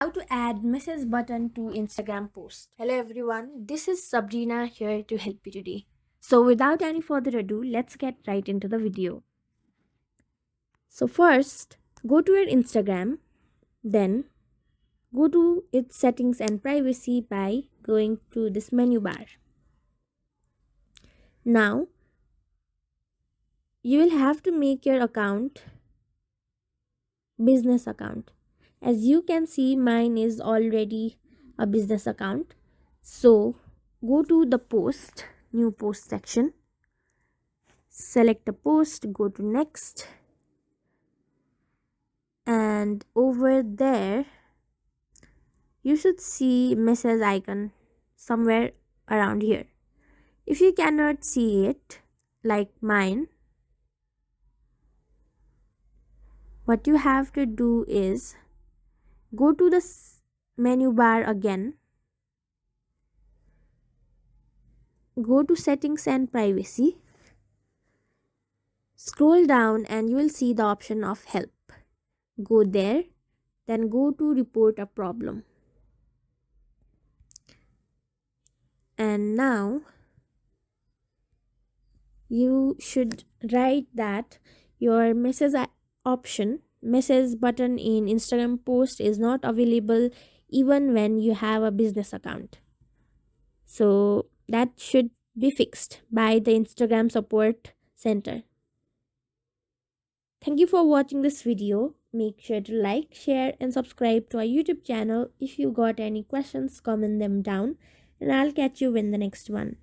How to add message button to Instagram post. Hello everyone, this is Sabrina here to help you today. So without any further ado, let's get right into the video. So first, go to your Instagram, then go to its settings and privacy by going to this menu bar. Now, you will have to make your account business account. As you can see, mine is already a business account. So go to the post, new post section, select a post, go to next, and over there you should see message icon somewhere around here. If you cannot see it like mine, what you have to do is go to the menu bar again, go to settings and privacy, scroll down and you will see the option of help. Go there, then go to report a problem. And now you should write that your message button in Instagram post is not available even when you have a business account. So that should be fixed by the Instagram support center. Thank you for watching this video. Make sure to like, share and subscribe to our YouTube channel. If you got any questions, comment them down and I'll catch you in the next one.